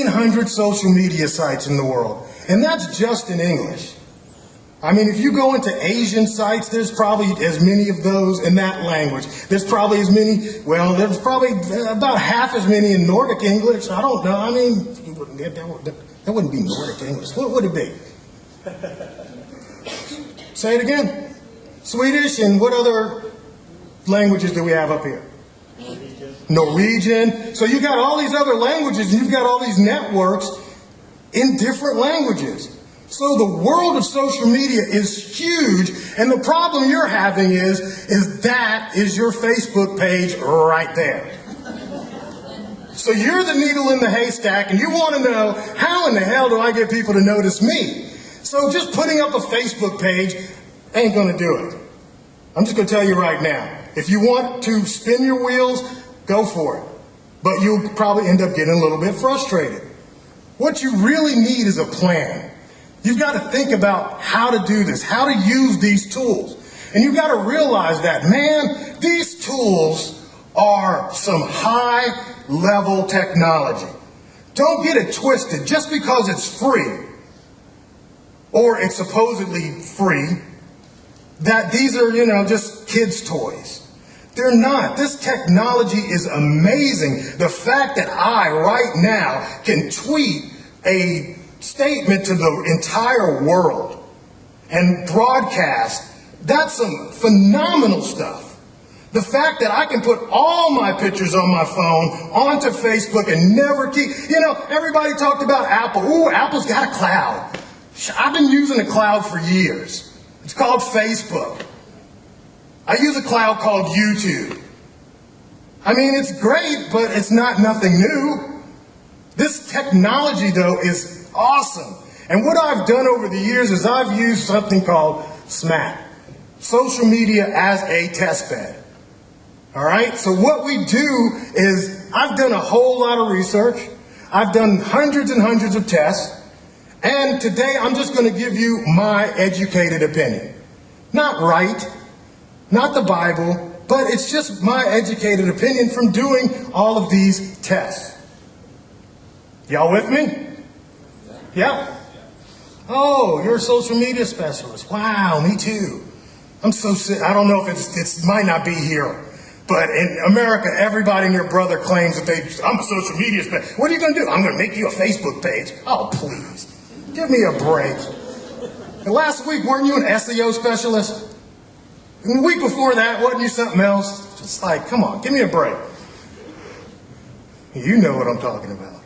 1,500 social media sites in the world, and that's just in English. I mean, if you go into Asian sites, there's probably as many of those in that language. There's probably as many, well, there's probably about half as many in Nordic English. I don't know. I mean, that wouldn't be Nordic English. What would it be? Say it again. Swedish, and what other languages do we have up here? Norwegian. So you got all these other languages, and you've got all these networks in different languages. So the world of social media is huge, and the problem you're having is that is your Facebook page right there. So you're the needle in the haystack, and you want to know, how in the hell do I get people to notice me? So just putting up a Facebook page ain't going to do it. I'm just going to tell you right now, if you want to spin your wheels, go for it. But you'll probably end up getting a little bit frustrated. What you really need is a plan. You've got to think about how to do this, how to use these tools. And you've got to realize that, man, these tools are some high-level technology. Don't get it twisted. Just because it's free, or it's supposedly free, that these are, just kids' toys. They're not. This technology is amazing. The fact that I, right now, can tweet a statement to the entire world and broadcast, that's some phenomenal stuff. The fact that I can put all my pictures on my phone onto Facebook and never keep, everybody talked about Apple. Ooh, Apple's got a cloud. I've been using a cloud for years. It's called Facebook. I use a cloud called YouTube. I mean, it's great, but it's nothing new. This technology, though, is awesome. And what I've done over the years is I've used something called SMAT, social media as a test bed. All right? So what we do is I've done a whole lot of research. I've done hundreds and hundreds of tests. And today I'm just going to give you my educated opinion. Not right, not the Bible, but it's just my educated opinion from doing all of these tests. Y'all with me? Yeah? Oh, you're a social media specialist. Wow, me too. I'm so sick. I don't know if it might not be here, but in America, everybody and your brother claims that I'm a social media specialist. What are you going to do? I'm going to make you a Facebook page. Oh, please. Give me a break. And last week, weren't you an SEO specialist? And the week before that, wasn't you something else? Just like, come on, give me a break. You know what I'm talking about.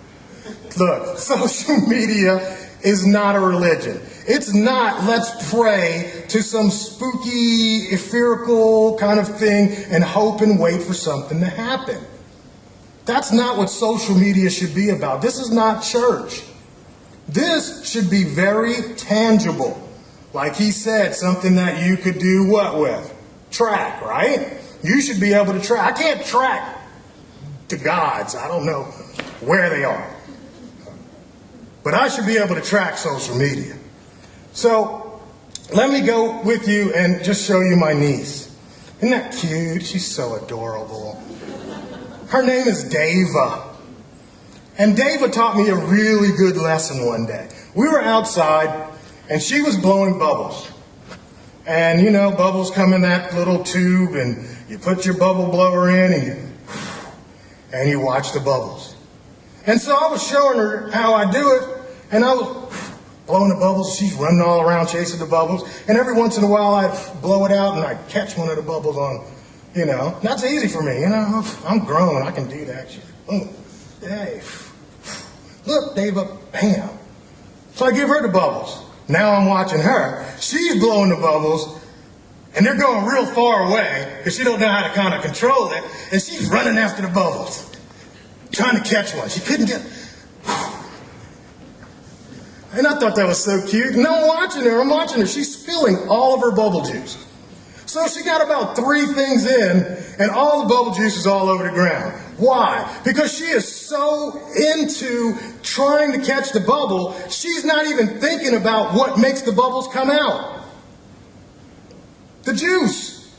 Look, social media is not a religion. It's not, let's pray to some spooky, etherical kind of thing and hope and wait for something to happen. That's not what social media should be about. This is not church. This should be very tangible. Like he said, something that you could do what with? Track, right? You should be able to track. I can't track the gods. I don't know where they are. But I should be able to track social media. So let me go with you and just show you my niece. Isn't that cute? She's so adorable. Her name is Dava. And Dava taught me a really good lesson one day. We were outside, and she was blowing bubbles. And, bubbles come in that little tube, and you put your bubble blower in, and you watch the bubbles. And so I was showing her how I do it, and I was blowing the bubbles. She's running all around chasing the bubbles. And every once in a while, I'd blow it out, and I'd catch one of the bubbles on, That's easy for me, I'm grown. I can do that. She's, boom. Hey, look, Dava, bam. So I give her the bubbles. Now I'm watching her. She's blowing the bubbles, and they're going real far away because she don't know how to kind of control it, and she's running after the bubbles, trying to catch one. She couldn't get. And I thought that was so cute. And I'm watching her. She's spilling all of her bubble juice. So she got about 3 things in, and all the bubble juice is all over the ground. Why? Because she is so into trying to catch the bubble, she's not even thinking about what makes the bubbles come out. The juice.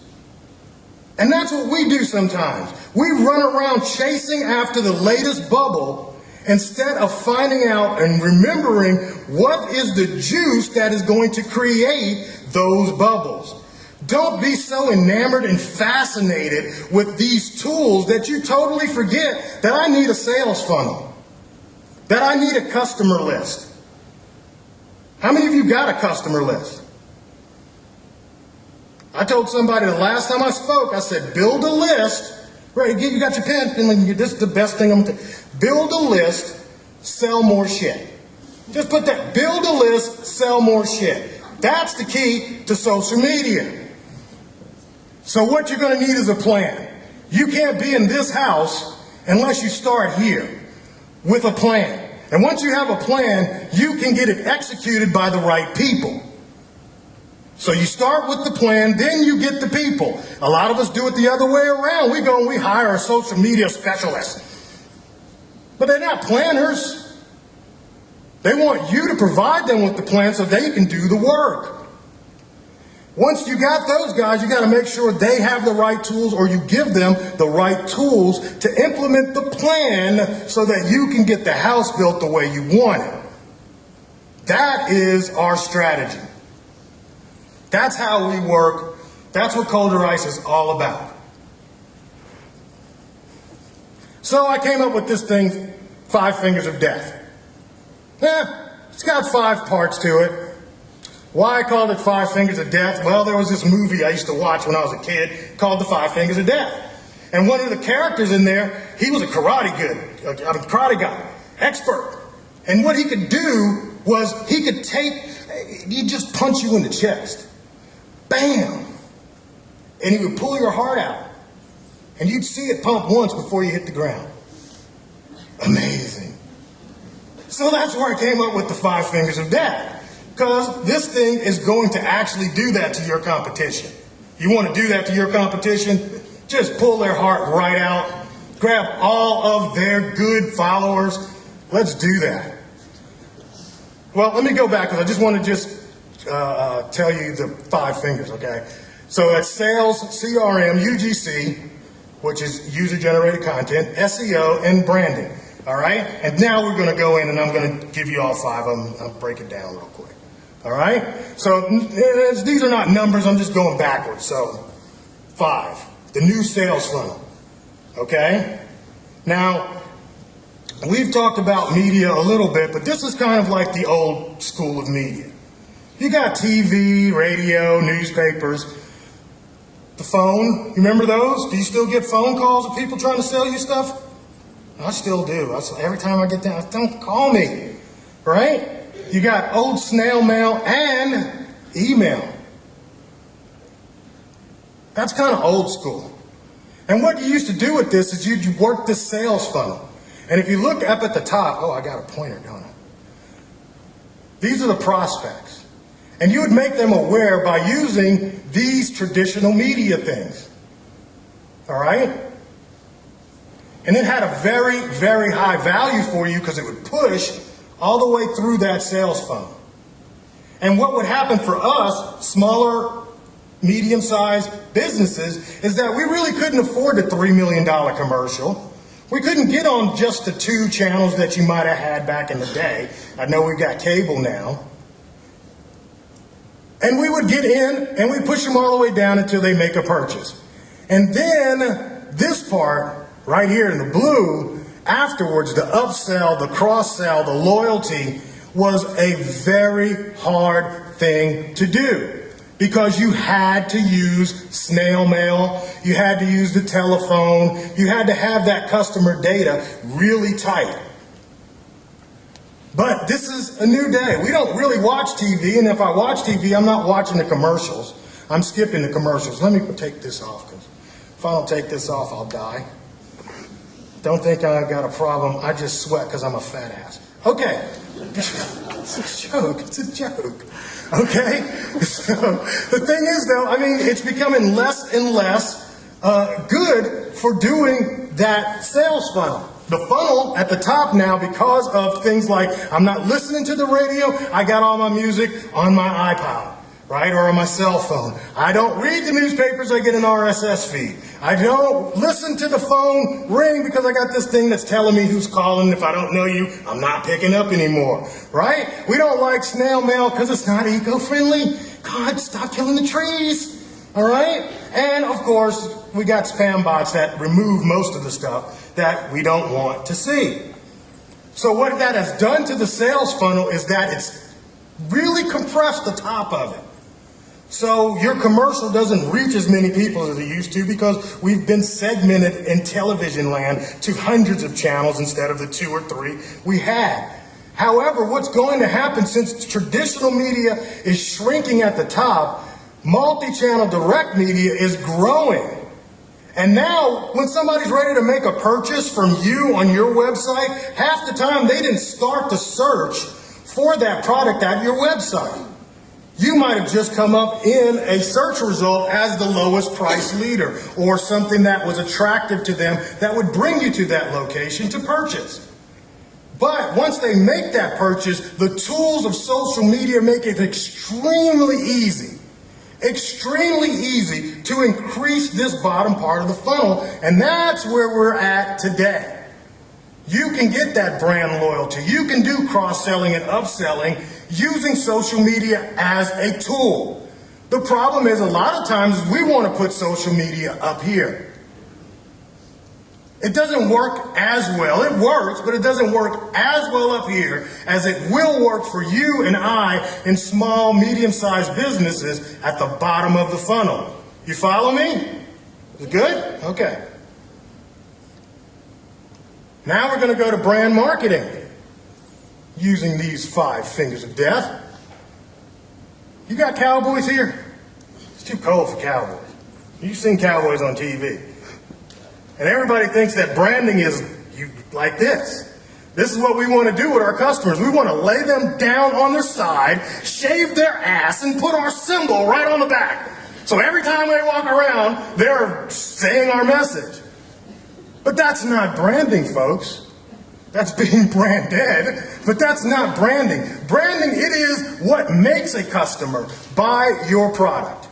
And that's what we do sometimes. We run around chasing after the latest bubble, instead of finding out and remembering what is the juice that is going to create those bubbles. Don't be so enamored and fascinated with these tools that you totally forget that I need a sales funnel, that I need a customer list. How many of you got a customer list? I told somebody the last time I spoke, I said, build a list. Right, you got your pen, and this is the best thing I'm going to build a list, sell more shit. Just put that, build a list, sell more shit. That's the key to social media. So what you're going to need is a plan. You can't be in this house unless you start here with a plan. And once you have a plan, you can get it executed by the right people. So you start with the plan, then you get the people. A lot of us do it the other way around. We go and we hire a social media specialist. But they're not planners. They want you to provide them with the plan so they can do the work. Once you got those guys, you got to make sure they have the right tools, or you give them the right tools to implement the plan so that you can get the house built the way you want it. That is our strategy. That's how we work. That's what Cold or Ice is all about. So I came up with this thing, 5 Fingers of Death. It's got 5 parts to it. Why I called it 5 Fingers of Death? Well, there was this movie I used to watch when I was a kid called The 5 Fingers of Death. And one of the characters in there, he was a karate guy, expert. And what he could do was he'd just punch you in the chest. Bam! And he would pull your heart out. And you'd see it pump once before you hit the ground. Amazing. So that's where I came up with the 5 Fingers of Death. Because this thing is going to actually do that to your competition. You want to do that to your competition? Just pull their heart right out. Grab all of their good followers. Let's do that. Well, let me go back because I just want to tell you the 5 fingers, okay? So that's sales, CRM, UGC, which is user-generated content, SEO, and branding, all right? And now we're going to go in and I'm going to give you all 5 of them. I'll break it down real quick. All right? So these are not numbers. I'm just going backwards. So 5, the new sales funnel. Okay? Now, we've talked about media a little bit, but this is kind of like the old school of media. You got TV, radio, newspapers, the phone. You remember those? Do you still get phone calls of people trying to sell you stuff? I still do. Every time I get down, don't call me. Right? You got old snail mail and email. That's kind of old school. And what you used to do with this is you'd work this sales funnel. And if you look up at the top, I got a pointer, don't I? These are the prospects. And you would make them aware by using these traditional media things. All right? And it had a very, very high value for you because it would push all the way through that sales funnel. And what would happen for us, smaller, medium-sized businesses, is that we really couldn't afford the $3 million commercial. We couldn't get on just the 2 channels that you might have had back in the day. I know we've got cable now. And we would get in and we push them all the way down until they make a purchase. And then this part right here in the blue, afterwards, the upsell, the cross-sell, the loyalty was a very hard thing to do because you had to use snail mail, you had to use the telephone, you had to have that customer data really tight. But this is a new day. We don't really watch TV, and if I watch TV, I'm not watching the commercials. I'm skipping the commercials. Let me take this off, because if I don't take this off, I'll die. Don't think I got a problem. I just sweat because I'm a fat ass. Okay. It's a joke. It's a joke. Okay? So the thing is, though, it's becoming less and less good for doing that sales funnel. The funnel at the top now, because of things like I'm not listening to the radio, I got all my music on my iPod. right? Or on my cell phone. I don't read the newspapers, I get an RSS feed. I don't listen to the phone ring because I got this thing that's telling me who's calling. If I don't know you, I'm not picking up anymore, right? We don't like snail mail because it's not eco-friendly. God, stop killing the trees, all right? And of course, we got spam bots that remove most of the stuff that we don't want to see. So what that has done to the sales funnel is that it's really compressed the top of it. So your commercial doesn't reach as many people as it used to because we've been segmented in television land to hundreds of channels instead of the 2 or 3 we had. However, what's going to happen since traditional media is shrinking at the top, multi-channel direct media is growing. And now, when somebody's ready to make a purchase from you on your website, half the time they didn't start the search for that product at your website. You might have just come up in a search result as the lowest price leader or something that was attractive to them that would bring you to that location to purchase. But once they make that purchase, the tools of social media make it extremely easy to increase this bottom part of the funnel. And that's where we're at today. You can get that brand loyalty. You can do cross-selling and upselling using social media as a tool. The problem is a lot of times we want to put social media up here. It doesn't work as well. It works, but it doesn't work as well up here as it will work for you and I in small, medium-sized businesses at the bottom of the funnel. You follow me? Is it good? Okay. Now we're going to go to brand marketing using these 5 fingers of death. You got cowboys here? It's too cold for cowboys. You've seen cowboys on TV. And everybody thinks that branding is like this. This is what we want to do with our customers. We want to lay them down on their side, shave their ass, and put our symbol right on the back. So every time they walk around, they're saying our message. But that's not branding, folks. That's being brand dead, but that's not branding. Branding, it is what makes a customer buy your product.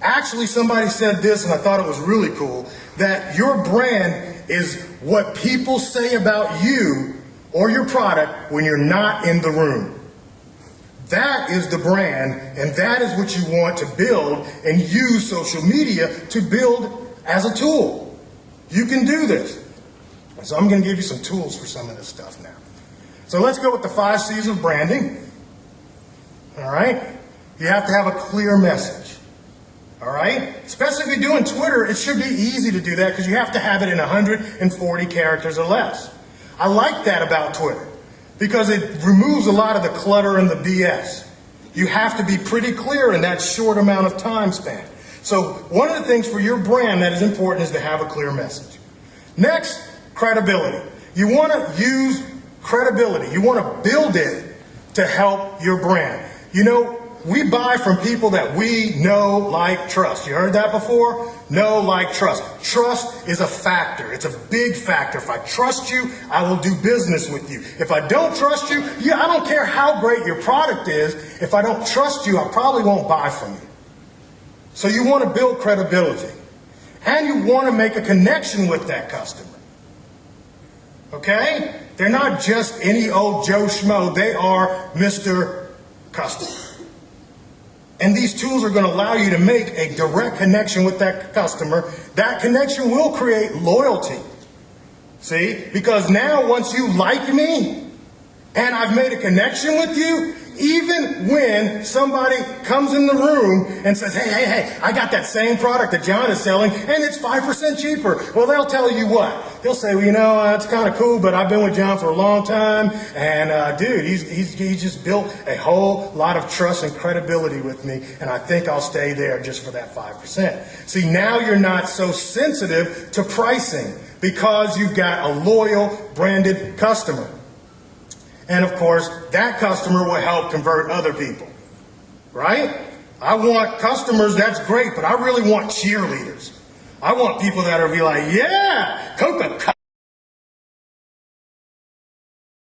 Actually, somebody said this, and I thought it was really cool, that your brand is what people say about you or your product when you're not in the room. That is the brand, and that is what you want to build and use social media to build as a tool. You can do this. So I'm going to give you some tools for some of this stuff now. So let's go with the 5 C's of branding. All right? You have to have a clear message. All right? Especially if you're doing Twitter, it should be easy to do that because you have to have it in 140 characters or less. I like that about Twitter because it removes a lot of the clutter and the BS. You have to be pretty clear in that short amount of time span. So one of the things for your brand that is important is to have a clear message. Next, credibility. You want to use credibility. You want to build it to help your brand. You know, we buy from people that we know, like, trust. You heard that before? Know, like, trust. Trust is a factor. It's a big factor. If I trust you, I will do business with you. If I don't trust you, I don't care how great your product is. If I don't trust you, I probably won't buy from you. So you want to build credibility. And you want to make a connection with that customer. Okay? They're not just any old Joe Schmo. They are Mr. Customer. And these tools are going to allow you to make a direct connection with that customer. That connection will create loyalty. See? Because now once you like me and I've made a connection with you, even when somebody comes in the room and says, hey, I got that same product that John is selling and it's 5% cheaper. Well, they'll tell you what? They'll say, well, you know, it's kind of cool, but I've been with John for a long time. And dude, he's just built a whole lot of trust and credibility with me. And I think I'll stay there just for that 5%. See, now you're not so sensitive to pricing because you've got a loyal branded customer. And of course, that customer will help convert other people, right? I want customers, that's great, but I really want cheerleaders. I want people that are be like, yeah, Coca-Cola.